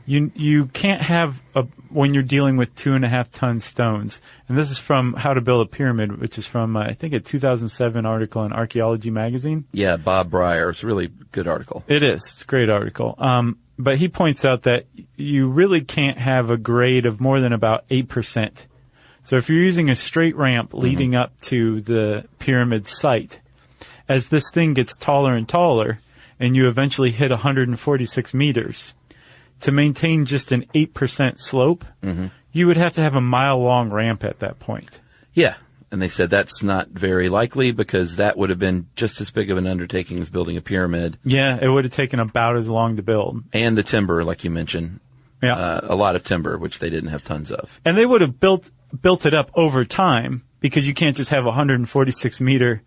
you can't have when you're dealing with 2.5 ton stones. And this is from How to Build a Pyramid, which is from, I think, a 2007 article in Archaeology Magazine. Yeah, Bob Breyer. It's a really good article. It is. It's a great article. But he points out that you really can't have a grade of more than about 8%. So if you're using a straight ramp leading up to the pyramid site, as this thing gets taller and taller, and you eventually hit 146 meters, to maintain just an 8% slope, you would have to have a mile-long ramp at that point. Yeah. And they said that's not very likely because that would have been just as big of an undertaking as building a pyramid. Yeah, it would have taken about as long to build. And the timber, like you mentioned. Yeah. A lot of timber, which they didn't have tons of. And they would have built it up over time because you can't just have a 146-meter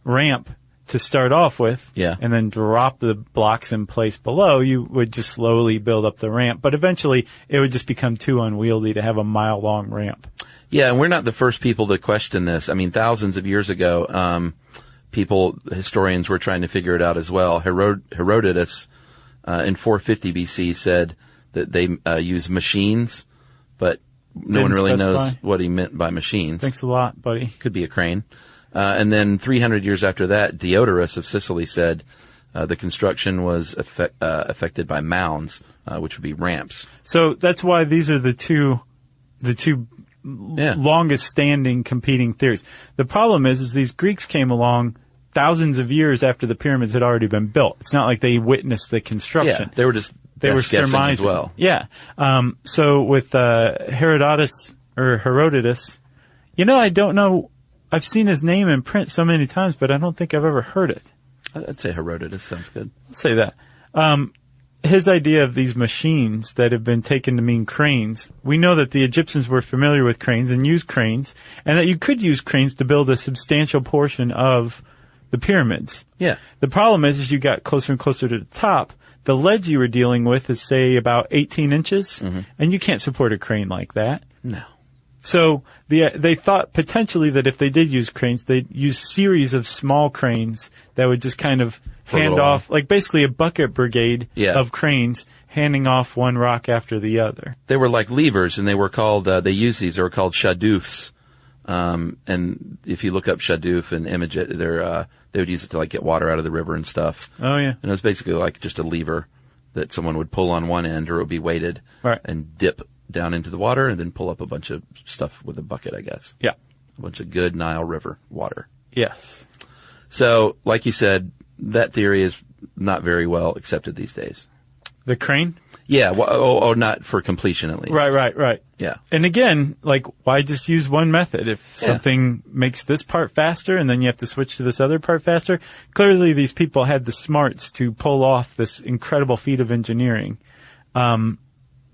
ramp to start off with, and then drop the blocks in place below. You would just slowly build up the ramp, but eventually it would just become too unwieldy to have a mile-long ramp. Yeah, and we're not the first people to question this. I mean, thousands of years ago, historians were trying to figure it out as well. Herodotus, in 450 BC said that they use machines, but no one really knows what he meant by machines. Thanks a lot, buddy. Could be a crane. And then 300 years after that, Diodorus of Sicily said the construction was affected by mounds, which would be ramps. So that's why these are the two longest standing competing theories. The problem is these Greeks came along thousands of years after the pyramids had already been built. It's not like they witnessed the construction. Yeah, they were surmising as well. Yeah. So with Herodotus, I don't know. I've seen his name in print so many times, but I don't think I've ever heard it. I'd say Herodotus sounds good. Let's say that. His idea of these machines that have been taken to mean cranes, we know that the Egyptians were familiar with cranes and used cranes, and that you could use cranes to build a substantial portion of the pyramids. Yeah. The problem is you got closer and closer to the top, the ledge you were dealing with is, say, about 18 inches, and you can't support a crane like that. No. So they thought potentially that if they did use cranes, they'd use series of small cranes that would just kind of hand off, like basically a bucket brigade of cranes handing off one rock after the other. They were like levers, and they were called, they were called shadoufs. And if you look up shadoof and image it, they would use it to like get water out of the river and stuff. Oh, yeah. And it was basically like just a lever that someone would pull on one end, or it would be weighted and dip down into the water and then pull up a bunch of stuff with a bucket, I guess. Yeah. A bunch of good Nile River water. Yes. So, like you said, that theory is not very well accepted these days. The crane? Yeah, or not for completion at least. Right. Yeah. And again, like, why just use one method? If something makes this part faster and then you have to switch to this other part faster, clearly these people had the smarts to pull off this incredible feat of engineering.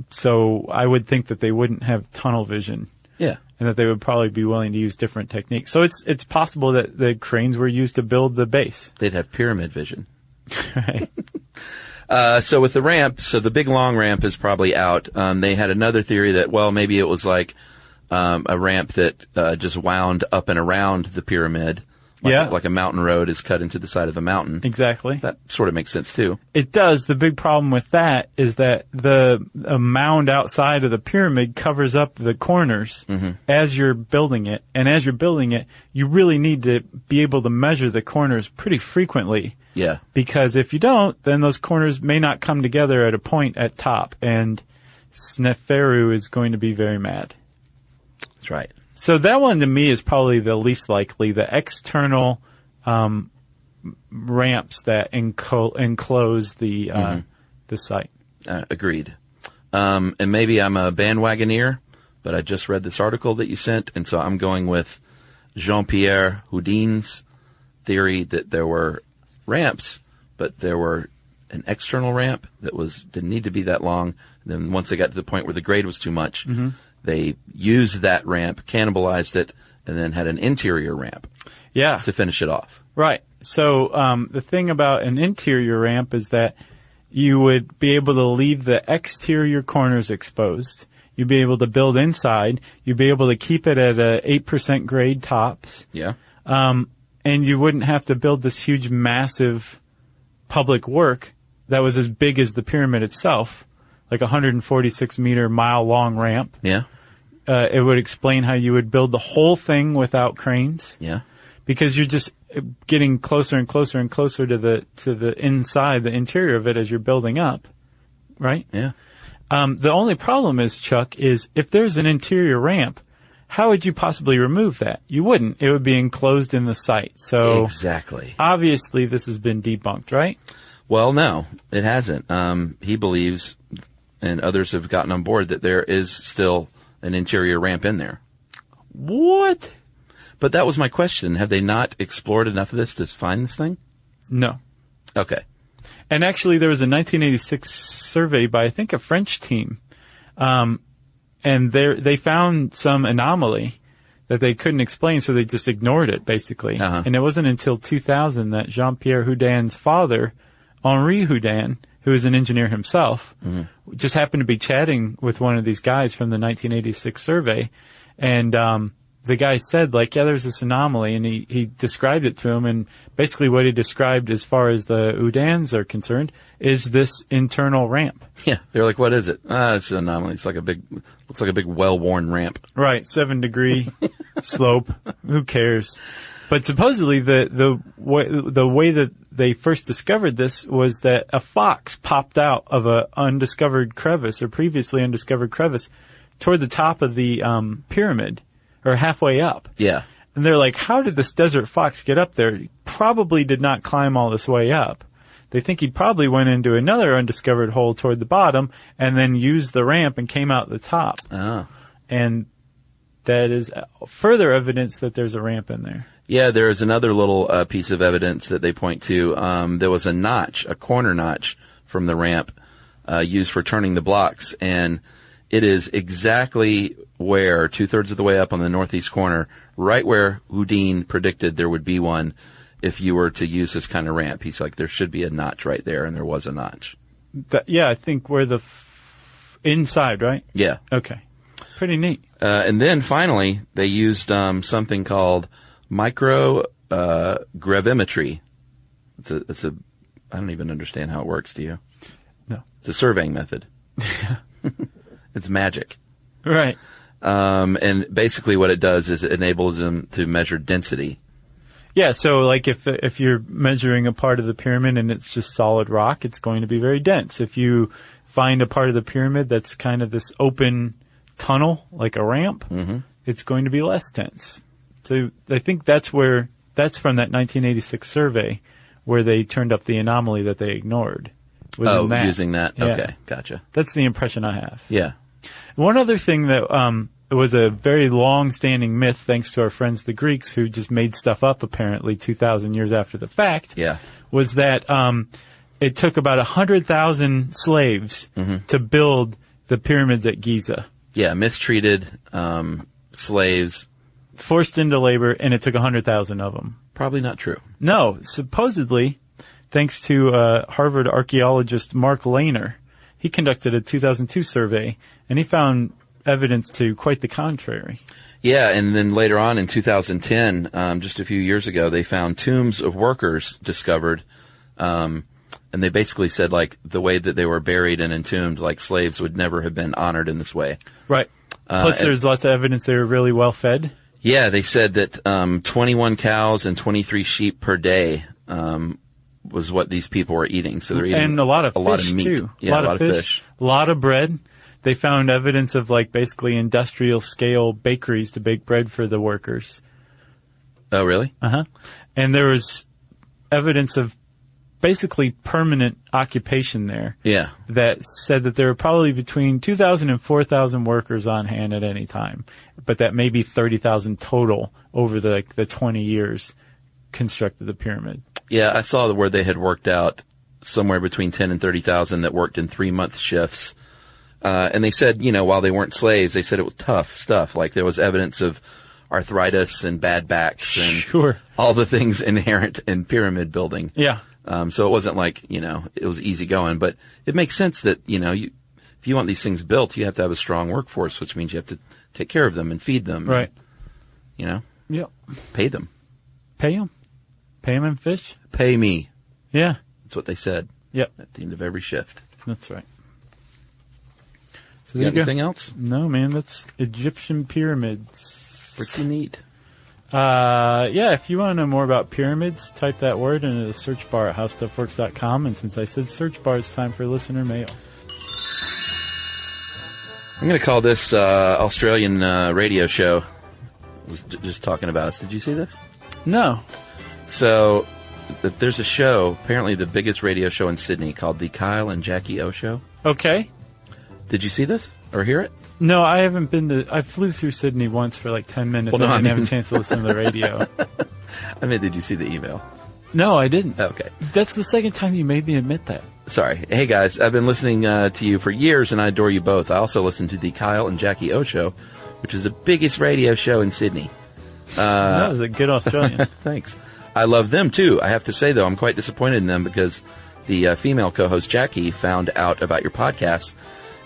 So I would think that they wouldn't have tunnel vision. Yeah. And that they would probably be willing to use different techniques. So it's possible that the cranes were used to build the base. They'd have pyramid vision. Right. So with the ramp, the big long ramp is probably out. They had another theory that, well, maybe it was like a ramp that just wound up and around the pyramid. Like a mountain road is cut into the side of a mountain. Exactly. That sort of makes sense too. It does. The big problem with that is that the mound outside of the pyramid covers up the corners as you're building it. And as you're building it, you really need to be able to measure the corners pretty frequently. Yeah. Because if you don't, then those corners may not come together at a point at top. And Sneferu is going to be very mad. That's right. So that one to me is probably the least likely. The external ramps that enclose the site. Agreed. And maybe I'm a bandwagoneer, but I just read this article that you sent, and so I'm going with Jean-Pierre Houdin's theory that there were ramps, but there were an external ramp that didn't need to be that long. And then once they got to the point where the grade was too much, they used that ramp, cannibalized it, and then had an interior ramp. Yeah. To finish it off. Right. So the thing about an interior ramp is that you would be able to leave the exterior corners exposed. You'd be able to build inside. You'd be able to keep it at a 8% grade tops. Yeah. And you wouldn't have to build this huge, massive public work that was as big as the pyramid itself, like a 146-meter, mile-long ramp. Yeah. It would explain how you would build the whole thing without cranes. Yeah. Because you're just getting closer and closer and closer to the inside, the interior of it as you're building up. Right? Yeah. The only problem is, Chuck, is if there's an interior ramp, how would you possibly remove that? You wouldn't. It would be enclosed in the site. So exactly. Obviously this has been debunked, right? Well, no, it hasn't. He believes, and others have gotten on board, that there is still an interior ramp in there. What? But that was my question. Have they not explored enough of this to find this thing? No. Okay. And actually, there was a 1986 survey by, I think, a French team. And they found some anomaly that they couldn't explain, so they just ignored it, basically. Uh-huh. And it wasn't until 2000 that Jean-Pierre Houdin's father, Henri Houdin, who is an engineer himself, just happened to be chatting with one of these guys from the 1986 survey. And the guy said, like, yeah, there's this anomaly, and he described it to him, and basically what he described as far as the Houdins are concerned is this internal ramp. Yeah, they're like, what is it? It's an anomaly. It's like looks like a big well-worn ramp. Right, 7-degree slope. Who cares? But supposedly the way that they first discovered this was that a fox popped out of a undiscovered crevice or previously undiscovered crevice toward the top of the pyramid, or halfway up. Yeah. And they're like, how did this desert fox get up there? He probably did not climb all this way up. They think he probably went into another undiscovered hole toward the bottom and then used the ramp and came out the top. Oh. And that is further evidence that there's a ramp in there. Yeah, there is another little piece of evidence that they point to. There was a notch, a corner notch from the ramp used for turning the blocks, and it is exactly where, 2/3 of the way up on the northeast corner, right where Houdin predicted there would be one if you were to use this kind of ramp. He's like, there should be a notch right there, and there was a notch. Yeah, I think where the inside, right? Yeah. Okay. Pretty neat. And then finally, they used something called microgravimetry. It's a I don't even understand how it works. Do you? No. It's a surveying method. It's magic. Right. And basically what it does is it enables them to measure density. Yeah, so like if you're measuring a part of the pyramid and it's just solid rock, it's going to be very dense. If you find a part of the pyramid that's kind of this open tunnel, like a ramp, it's going to be less dense. So I think that's from that 1986 survey where they turned up the anomaly that they ignored. Using that. Yeah. Okay, gotcha. That's the impression I have. Yeah. One other thing that was a very long-standing myth, thanks to our friends the Greeks, who just made stuff up apparently 2,000 years after the fact, was that it took about 100,000 slaves to build the pyramids at Giza. Yeah, mistreated slaves. Forced into labor, and it took 100,000 of them. Probably not true. No, supposedly, thanks to Harvard archaeologist Mark Lehner, he conducted a 2002 survey, and he found evidence to quite the contrary. Yeah, and then later on in 2010, just a few years ago, they found tombs of workers discovered, and they basically said, like, the way that they were buried and entombed, like slaves would never have been honored in this way. Right. Plus, there's lots of evidence they were really well fed. Yeah, they said that 21 cows and 23 sheep per day was what these people were eating. So they're eating and a lot of meat. Too. Yeah, a lot of fish. A lot of bread. They found evidence of like basically industrial scale bakeries to bake bread for the workers. Oh, really? Uh-huh. And there was evidence of basically permanent occupation there. Yeah. That said that there were probably between 2,000 and 4,000 workers on hand at any time, but that maybe 30,000 total over the 20 years constructed the pyramid. Yeah, I saw where they had worked out somewhere between 10 and 30,000 that worked in 3-month shifts. And they said, while they weren't slaves, they said it was tough stuff. Like there was evidence of arthritis and bad backs and all the things inherent in pyramid building. Yeah. So it wasn't like, it was easy going, but it makes sense that, if you want these things built, you have to have a strong workforce, which means you have to take care of them and feed them. Right. And, Yep. pay them. Pay them. Pay them in fish. Pay me. Yeah. That's what they said. Yep. At the end of every shift. That's right. So you got anything else? No, man. That's Egyptian pyramids. Pretty neat. Yeah, if you want to know more about pyramids, type that word into the search bar at howstuffworks.com. And since I said search bar, it's time for listener mail. I'm going to call this Australian radio show. Was just talking about us. Did you see this? No. So there's a show, apparently the biggest radio show in Sydney, called the Kyle and Jackie O Show. Okay. Did you see this or hear it? No, I haven't been to... I flew through Sydney once for like 10 minutes. Well, no, I didn't have a chance to listen to the radio. I mean, did you see the email? No, I didn't. Okay. That's the second time you made me admit that. Sorry. Hey, guys, I've been listening to you for years, and I adore you both. I also listen to the Kyle and Jackie O Show, which is the biggest radio show in Sydney. That was a good Australian. Thanks. I love them, too. I have to say, though, I'm quite disappointed in them because the female co-host, Jackie, found out about your podcast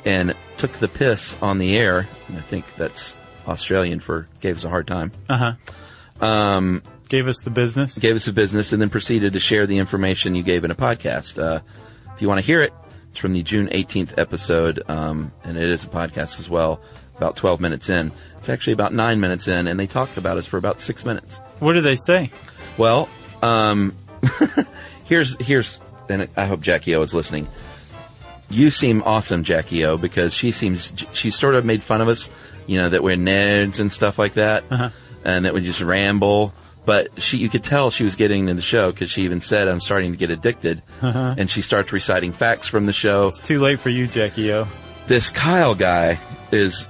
and took the piss on the air. And I think that's Australian for gave us a hard time. Uh-huh. Gave us the business. Gave us the business and then proceeded to share the information you gave in a podcast. If you want to hear it, it's from the June 18th episode, and it is a podcast as well, about 12 minutes in. It's actually about 9 minutes in, and they talked about us for about 6 minutes. What do they say? Well, here's, and I hope Jackie O is listening. You seem awesome, Jackie O, because she sort of made fun of us, that we're nerds and stuff like that, and that we just ramble. But you could tell she was getting into the show because she even said, I'm starting to get addicted. And she starts reciting facts from the show. It's too late for you, Jackie O. This Kyle guy is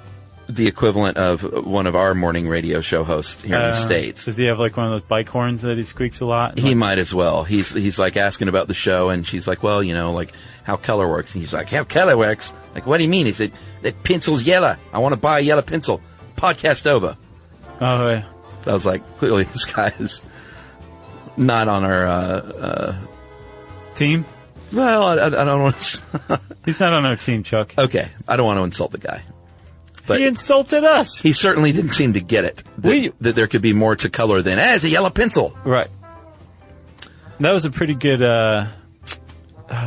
the equivalent of one of our morning radio show hosts here in the States. Does he have like one of those bike horns that he squeaks a lot? He might as well. He's like asking about the show, and she's like, well, like how color works. And he's like, how color works? Like, what do you mean? He said, that pencil's yellow. I want to buy a yellow pencil. Podcast over. Oh, yeah. I was like, clearly this guy is not on our team. Well, I don't want to. He's not on our team, Chuck. Okay, I don't want to insult the guy. But he insulted us. He certainly didn't seem to get it. That there could be more to color than, it's a yellow pencil. Right. That was a pretty good, oh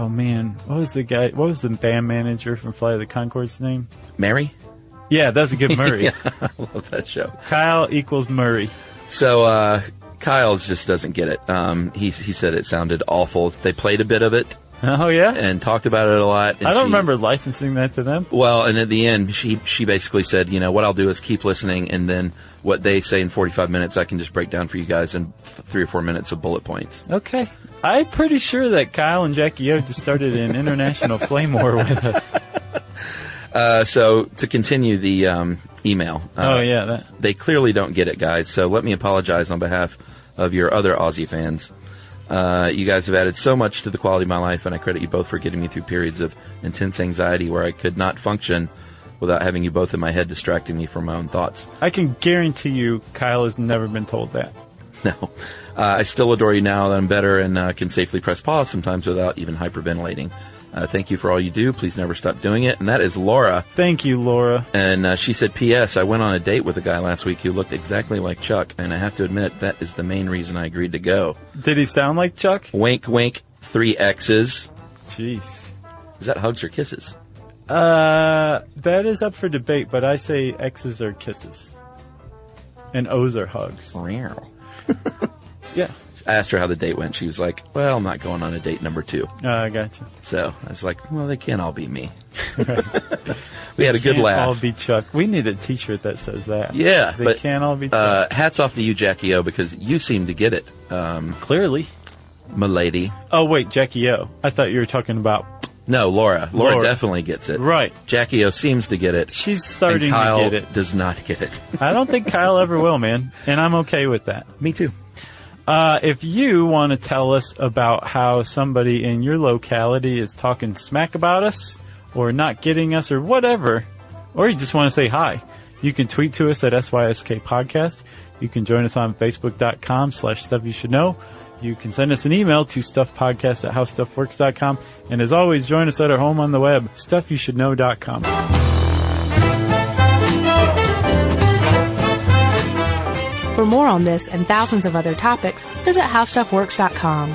man, what was the band manager from Flight of the Conchords' name? Mary? Yeah, that's a good Murray. Yeah, I love that show. Kyle equals Murray. So, Kyle just doesn't get it. He said it sounded awful. They played a bit of it. Oh, yeah? And talked about it a lot. And I don't remember licensing that to them. Well, and at the end, she basically said, what I'll do is keep listening, and then what they say in 45 minutes, I can just break down for you guys in 3 or 4 minutes of bullet points. Okay. I'm pretty sure that Kyle and Jackie O just started an international flame war with us. So to continue the email. They clearly don't get it, guys. So let me apologize on behalf of your other Aussie fans. You guys have added so much to the quality of my life, and I credit you both for getting me through periods of intense anxiety where I could not function without having you both in my head distracting me from my own thoughts. I can guarantee you Kyle has never been told that. No. I still adore you now that I'm better and can safely press pause sometimes without even hyperventilating. Thank you for all you do. Please never stop doing it. And that is Laura. Thank you, Laura. And she said, P.S. I went on a date with a guy last week who looked exactly like Chuck, and I have to admit that is the main reason I agreed to go. Did he sound like Chuck? Wink, wink, 3 X's. Jeez. Is that hugs or kisses? That is up for debate, but I say X's are kisses. And O's are hugs. Yeah. I asked her how the date went. She was like, well, I'm not going on a date number 2. I gotcha. So I was like, well, they can't all be me. Right. We had a good laugh. All be Chuck. We need a t-shirt that says that. Yeah. They can't all be Chuck. Hats off to you, Jackie O, because you seem to get it. Clearly. Milady. Oh, wait, Jackie O. I thought you were talking about... No, Laura. Laura definitely gets it. Right. Jackie O seems to get it. She's starting and Kyle to get it. Does not get it. I don't think Kyle ever will, man. And I'm okay with that. Me too. If you want to tell us about how somebody in your locality is talking smack about us or not getting us or whatever, or you just want to say hi, you can tweet to us at SYSK Podcast. You can join us on Facebook.com/StuffYouShouldKnow. You can send us an email to StuffPodcast@HowStuffWorks.com. And as always, join us at our home on the web, StuffYouShouldKnow.com. For more on this and thousands of other topics, visit HowStuffWorks.com.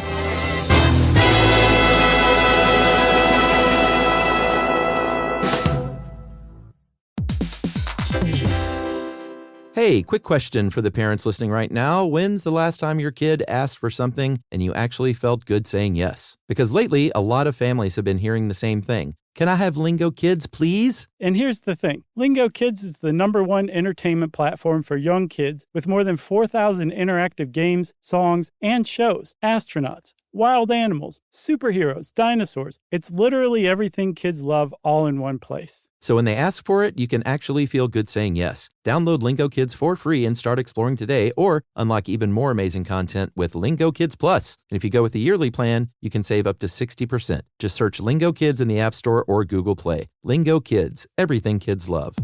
Hey, quick question for the parents listening right now. When's the last time your kid asked for something and you actually felt good saying yes? Because lately, a lot of families have been hearing the same thing. Can I have Lingo Kids, please? And here's the thing. Lingo Kids is the #1 entertainment platform for young kids with more than 4,000 interactive games, songs, and shows. Astronauts, wild animals, superheroes, dinosaurs. It's literally everything kids love all in one place. So when they ask for it, you can actually feel good saying yes. Download Lingo Kids for free and start exploring today, or unlock even more amazing content with Lingo Kids Plus. And if you go with the yearly plan, you can save up to 60%. Just search Lingo Kids in the App Store or Google Play. Lingo Kids, everything kids love.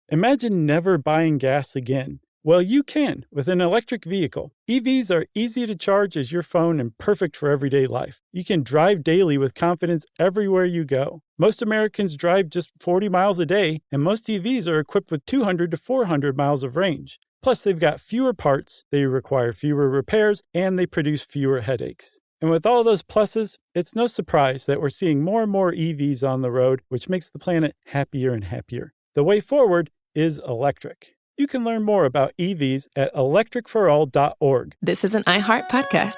Imagine never buying gas again. Well, you can with an electric vehicle. EVs are easy to charge as your phone and perfect for everyday life. You can drive daily with confidence everywhere you go. Most Americans drive just 40 miles a day, and most EVs are equipped with 200 to 400 miles of range. Plus, they've got fewer parts, they require fewer repairs, and they produce fewer headaches. And with all those pluses, it's no surprise that we're seeing more and more EVs on the road, which makes the planet happier and happier. The way forward is electric. You can learn more about EVs at electricforall.org. This is an iHeart podcast.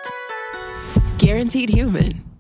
Guaranteed Human.